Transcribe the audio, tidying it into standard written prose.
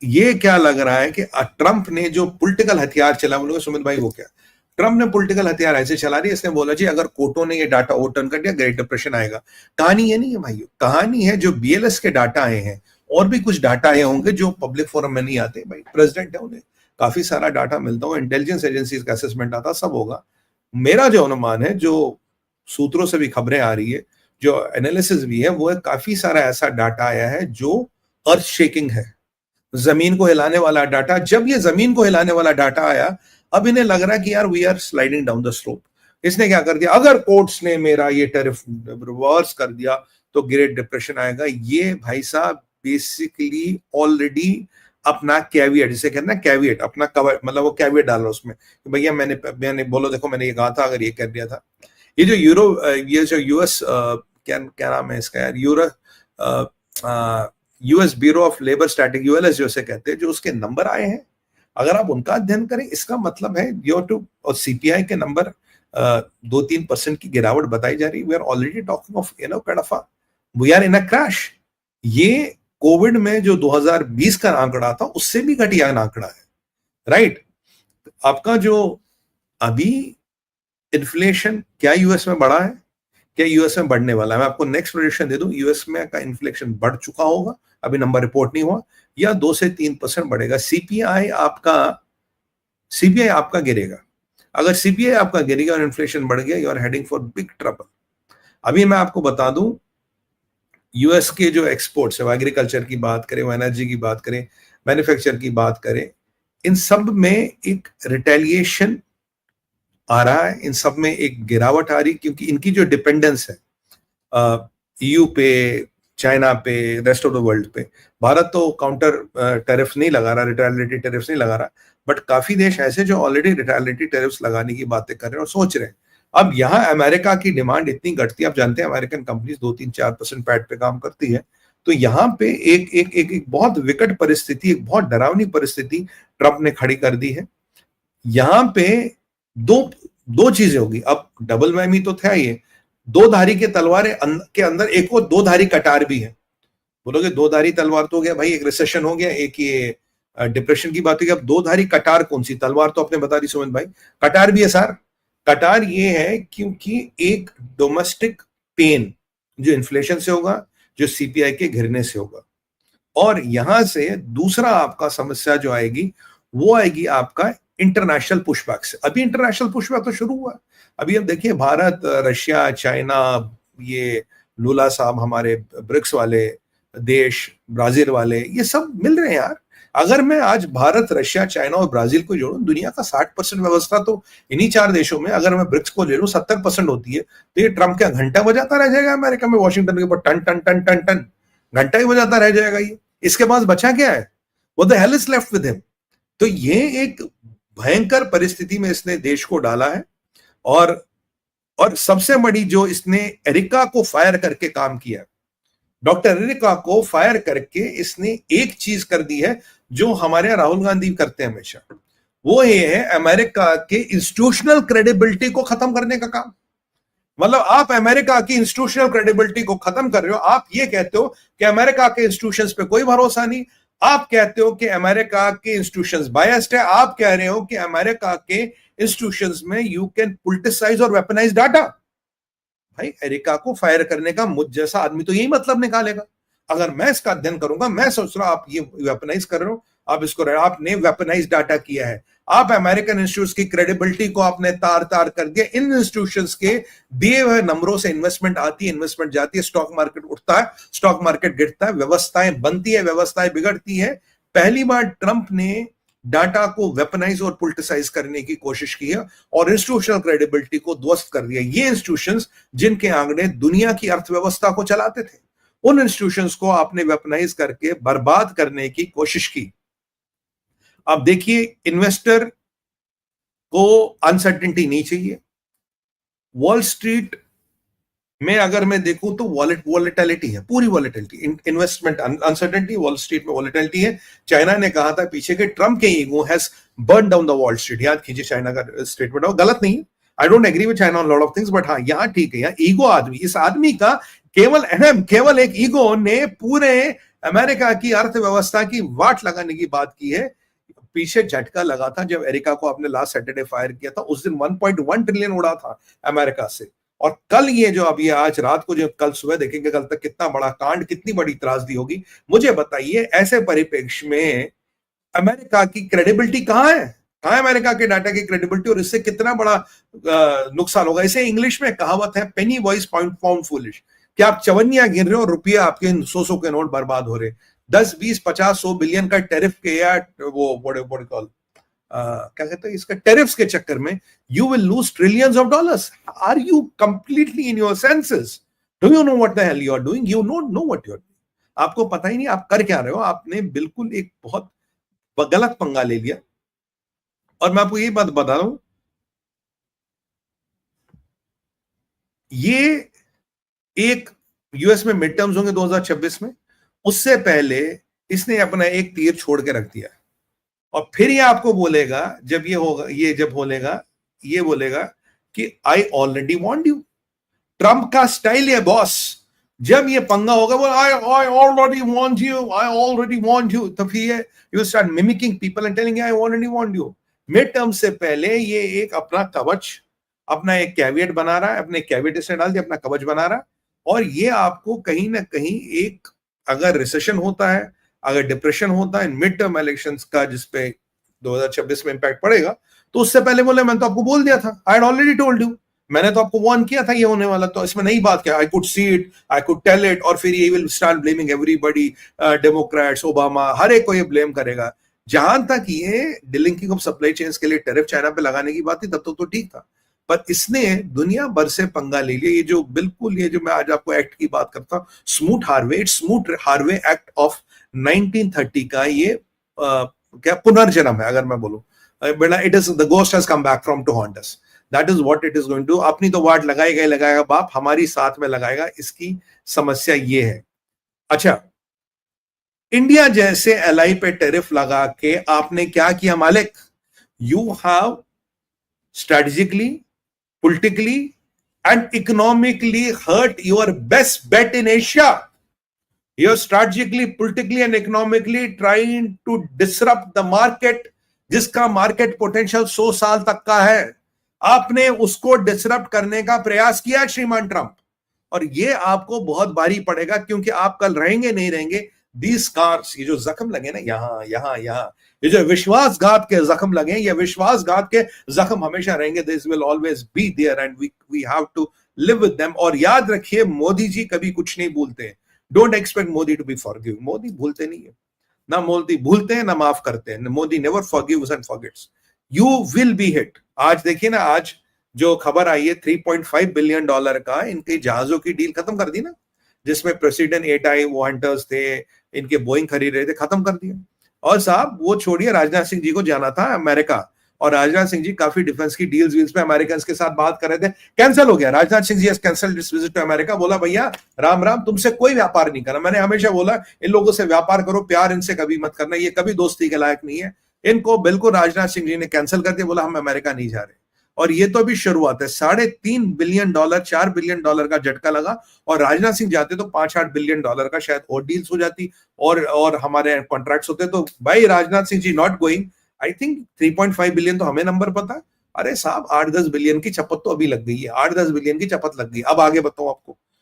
ये क्या लग रहा है कि ट्रंप ने जो पॉलिटिकल हथियार चला, बोलोगे सुमित भाई वो क्या, ट्रंप ने पॉलिटिकल हथियार ऐसे चला रही है, इसने बोला जी अगर कोर्टों ने ये डाटा ओवरटर्न कर दिया ग्रेट डिप्रेशन आएगा। कहानी ये नहीं है भाई, कहानी है जो बीएलएस के डाटा आए हैं और भी कुछ डाटा आए होंगे जो पब्लिक फोरम में नहीं आते। भाई प्रेसिडेंट है, उन्हें काफी सारा डाटा मिलता हो, इंटेलिजेंस एजेंसीज का असेसमेंट आता, सब होगा। मेरा जो अनुमान है, जो सूत्रों से भी खबरें आ रही है, जो एनालिसिस भी है, वो है काफी सारा ऐसा डाटा आया है जो अर्थ शेकिंग है, जमीन को हिलाने वाला डाटा। जब ये जमीन को हिलाने वाला डाटा आया, अब इन्हें लग रहा है कि यार we are sliding down the slope. इसने क्या कर दिया, अगर कोर्ट्स ने मेरा ये टैरिफ रिवर्स कर दिया तो ग्रेट डिप्रेशन आएगा। ये भाई साहब बेसिकली ऑलरेडी अपना कैविएट, जिसे कहते हैं कैविएट, अपना कवर, मतलब वो कैविएट डाल रहा उसमें कि भैया मैंने बोलो देखो मैंने ये कहा था, अगर ये कर दिया था। ये जो ये जो यूएस क्या क्या नाम है इसका यार, US bureau of labour static, ULS जैसे कहते हैं, जो उसके नंबर आए हैं, अगर आप उनका अध्ययन करें, इसका मतलब है यू टू, और सीपीआई के नंबर 2-3% की गिरावट बताई जा रही। We are already talking of kind of we are in a crash. ये कोविड में जो 2020 का आंकड़ा था उससे भी घटिया आंकड़ा है, राइट। आपका जो अभी इन्फ्लेशन क्या यूएस में बढ़ा है, क्या यूएस में बढ़ने वाला है? मैं आपको नेक्स्ट प्रेडिक्शन दे दूं, यूएस में का इन्फ्लेशन बढ़ चुका होगा, अभी नंबर रिपोर्ट नहीं हुआ, या 2 से 3% बढ़ेगा। सीपीआई आपका गिरेगा। अगर सीपीआई आपका गिरेगा और इन्फ्लेशन बढ़ गया, you are heading for big trouble. अभी मैं आपको बता दूं, यूएस के जो एक्सपोर्ट्स है, एग्रीकल्चर की बात करें, एनर्जी की बात करें, मैन्युफैक्चर की बात करें, इन सब में एक रिटेलिएशन आ रहा है, इन सब में एक गिरावट आ रही, क्योंकि इनकी जो डिपेंडेंस है ईयू पे, चाइना पे, रेस्ट ऑफ द वर्ल्ड पे। भारत तो काउंटर टैरिफ नहीं लगा रहा, रिटेलिएटरी टैरिफ्स नहीं लगा रहा, बट काफी देश ऐसे जो ऑलरेडी रिटेलिएटरी टैरिफ्स लगाने की बातें कर रहे हैं और सोच रहे हैं। अब यहाँ अमेरिका की डिमांड इतनी घटती है, आप जानते हैं अमेरिकन कंपनीज 2-3-4% पैट पे काम करती है, तो यहाँ पे एक बहुत विकट परिस्थिति, एक बहुत डरावनी परिस्थिति ट्रंप ने खड़ी कर दी है। यहाँ पे दो चीजें होगी। अब डबल वैमी तो था ये, दो धारी के तलवार के अंदर एक वो दो धारी कटार भी है। बोलोगे दो धारी तलवार तो हो गया भाई, एक रिसेशन हो गया, एक ये डिप्रेशन की बात हो गई, अब दो धारी कटार कौन सी? तलवार तो आपने बता दी सुमित भाई, कटार भी है सर। कटार ये है क्योंकि एक डोमेस्टिक पेन जो इन्फ्लेशन से होगा, जो सीपीआई के गिरने से होगा, और यहां से दूसरा आपका समस्या जो आएगी वो आएगी आपका इंटरनेशनल पुशबैक से। अभी इंटरनेशनल पुशबैक तो शुरू हुआ है। अभी अब देखिए भारत, रशिया, चाइना, ये लूला साहब हमारे ब्रिक्स वाले देश, ब्राजील वाले, ये सब मिल रहे हैं यार। अगर मैं आज भारत, रशिया, चाइना और ब्राजील को जोड़ूं, दुनिया का 60% व्यवस्था तो इन्हीं 4 देशों में, अगर मैं ब्रिक्स को ले लूं 70% होती है, तो ये ट्रंप क्या घंटा बजाता रह जाएगा अमेरिका में, वॉशिंगटन के ऊपर टन टन टन टन टन, घंटा ही बजाता रह जाएगा ये। इसके पास बचा क्या है? What the hell is left with him? तो ये एक भयंकर परिस्थिति में इसने देश को डाला है। और सबसे बड़ी जो इसने एरिका को फायर करके काम किया, डॉक्टर एरिका को फायर करके इसने एक चीज कर दी है जो हमारे राहुल गांधी करते हैं हमेशा, वो ये है अमेरिका के इंस्टीट्यूशनल क्रेडिबिलिटी को खत्म करने का काम। मतलब आप अमेरिका की इंस्टीट्यूशनल क्रेडिबिलिटी को खत्म कर रहे हो। आप ये कहते हो कि अमेरिका के इंस्टीट्यूशंस पे कोई भरोसा नहीं, आप कहते हो कि अमेरिका के इंस्टीट्यूशंस बायस्ड है, आप कह रहे हो कि अमेरिका के इंस्टीट्यूशंस में यू कैन पॉलिटिसाइज और वेपनाइज डाटा। भाई अमेरिका को फायर करने का मुझ जैसा आदमी तो यही मतलब निकालेगा। अगर मैं इसका अध्ययन करूंगा, मैं सोच रहा हूं आप ये वेपनाइज कर रहे हो, आप इसको आपने वेपनाइज डाटा किया है, आप अमेरिकन इंस्टीट्यूट की क्रेडिबिलिटी को आपने तार तार कर दिया। इन इंस्टीट्यूशंस के दिए हुए नंबरों से इन्वेस्टमेंट आती है, इन्वेस्टमेंट जाती है, स्टॉक मार्केट उठता है, स्टॉक मार्केट गिरता है, व्यवस्थाएं बनती है, व्यवस्थाएं बिगड़ती है। पहली बार ट्रंप ने डाटा को वेपनाइज और पॉलिटिसाइज करने की कोशिश की है और इंस्टीट्यूशनल क्रेडिबिलिटी को ध्वस्त कर दिया। ये इंस्टीट्यूशंस जिनके आंकड़े दुनिया की अर्थव्यवस्था को चलाते थे, उन इंस्टीट्यूशंस को आपने वेपनाइज करके बर्बाद करने की कोशिश की। अब देखिए, इन्वेस्टर को अनसर्टेनिटी नहीं चाहिए। वॉल स्ट्रीट में अगर मैं देखूं तो वॉलेटिलिटी है, पूरी volatility, investment uncertainty, Wall Street में वॉलेटिलिटी है। चाइना ने कहा था पीछे के ट्रंप के ego has burn down the Wall Street. याद कीजिए चाइना का स्टेटमेंट, हो गलत नहीं है, I don't agree with China on lot of things, but हाँ यहाँ ठीक है, यहाँ ईगो आदमी, इस आदमी का केवल एक ईगो ने पूरे अमेरिका की अर्थव्यवस्था की वाट लगाने की बात की है। पीछे झटका लगा था जब एरिका को आपने लास्ट सैटरडे फायर किया था, उस दिन 1.1 ट्रिलियन उड़ा था अमेरिका से। और कल ये जो अभी आज रात को जो कल सुबह देखेंगे, कल तक कितना बड़ा कांड, कितनी बड़ी त्रासदी होगी। मुझे बताइए ऐसे परिप्रेक्ष्य में अमेरिका की क्रेडिबिलिटी कहां है? कहां है अमेरिका के डाटा की क्रेडिबिलिटी? और इससे कितना बड़ा नुकसान होगा। इसे इंग्लिश में कहावत है, पेनी वॉइस पाउंड फूलिश, कि आप चवन्नियां गिन रहे हो, रुपया आपके 100 के नोट बर्बाद हो रहे। 10, 20, 50, 100 बिलियन का टेरिफ के या वो कॉल क्या कहते हैं इसका, टेरिफ्स के चक्कर में you will lose trillions of dollars. Are you completely in your senses? Do you know what the hell you are doing? You don't know what you are doing. आपको पता ही नहीं आप कर क्या रहे हो। आपने बिल्कुल एक बहुत गलत पंगा ले लिया। और मैं आपको यही बात बता रहा हूं, ये एक यूएस में मिड टर्म्स होंगे 2026 में, उससे पहले इसने अपना एक तीर छोड़ के रख दिया। और फिर ये आपको बोलेगा, जब ये होगा, ये जब बोलेगा, ये बोलेगा कि I already want you. Trump का स्टाइल है बॉस, जब ये पंगा होगा वो I already want you, I already want you, तो फिर ये you start mimicking people and telling I already want you. Mid term से पहले ये एक अपना कवच, अपना एक कैविएट बना रहा है, अपने कैविएट से डाल दिया, अपना कवच बना रहा है। और ये आपको कहीं ना कहीं एक, अगर रिसेशन होता है, अगर डिप्रेशन होता है मिड टर्म इलेक्शंस का, जिसपे 2026 में इंपैक्ट पड़ेगा, तो उससे पहले बोले मैंने तो आपको बोल दिया था, I had already told you, मैंने तो आपको वार्न किया था ये होने वाला। तो इसमें नई बात क्या, I could see it, I could tell it. और फिर ये will start blaming everybody, Democrats, Obama, हर एक को ये ब्लेम करेगा। जहां तक ये डिलिंकिंग ऑफ सप्लाई चेन्स के लिए टैरिफ चाइना पे लगाने की बात थी, तब तो ठीक था। पर इसने दुनिया भर से पंगा ले लिया। ये जो बिल्कुल, ये जो मैं आज आपको एक्ट की बात करता हूं, स्मूथ हार्वे एक्ट ऑफ 1930 का, ये क्या पुनर्जन्म है अगर मैं बोलूं, बेटा it is the ghost has come back from to haunt us. That is what it is going to. अपनी तो वाट लगाएगा बाप, हमारी साथ में लगाएगा। इसकी समस्या ये है। अच्छा, इंडिया जैसे एलआई पे टैरिफ लगा के आपने क्या किया मालिक? You have strategically, politically and economically hurt your best bet in Asia. You're strategically, politically and economically trying to disrupt the market, जिसका मार्केट पोटेंशियल 100 साल तक का है। आपने उसको डिसरप्ट करने का प्रयास किया श्रीमान ट्रंप, और ये आपको बहुत भारी पड़ेगा, क्योंकि आप कल रहेंगे नहीं रहेंगे। दीज स्कार्स, ये जो जख्म लगे ना यहां, ये जो विश्वासघात के जख्म लगे, ये विश्वासघात के जख्म हमेशा रहेंगे। This will always be there and we have to live with them. और याद रखिए, मोदी जी कभी कुछ नहीं भूलते। Don't expect Modi to be forgive. Modi भूलते नहीं है, ना मोदी भूलते हैं ना माफ करते हैं। Modi never forgives and forgets. You will be hit. आज देखिए ना, आज जो खबर आई है $3.5 बिलियन का, इनके जहाजों की डील खत्म कर दी ना, जिसमें प्रेसिडेंट एटाई वो हंटर्स थे, इनके बोइंग खरीद रहे थे, खत्म कर दिया। और साहब वो छोड़िए, राजनाथ सिंह जी को जाना था अमेरिका, और राजनाथ सिंह जी काफी डिफेंस की डील्स वील्स में अमेरिकन के साथ बात कर रहे थे, कैंसिल हो गया। Rajnath Singh ji cancel this visit to America. बोला भैया राम राम, तुमसे कोई व्यापार नहीं करना। मैंने हमेशा बोला इन लोगों से व्यापार करो, प्यार इनसे कभी मत करना, ये कभी दोस्ती के लायक नहीं है। इनको बिल्कुल राजनाथ सिंह जी ने कैंसिल कर दिया, बोला हम अमेरिका नहीं जा रहे। और ये तो अभी शुरुआत है। $3.5 बिलियन, $4 बिलियन का झटका लगा, और राजनाथ सिंह जाते तो $5-8 बिलियन का शायद और डील्स हो जाती, और हमारे कॉन्ट्रैक्ट्स होते। तो भाई Rajnath Singh ji not going. I think 3.5 billion तो हमें नंबर पता। अरे साहब 8-10 बिलियन की चपत तो अभी लग गई है, 8-10 बिलियन की चपत लग गई। अब आगे बताऊं आपको,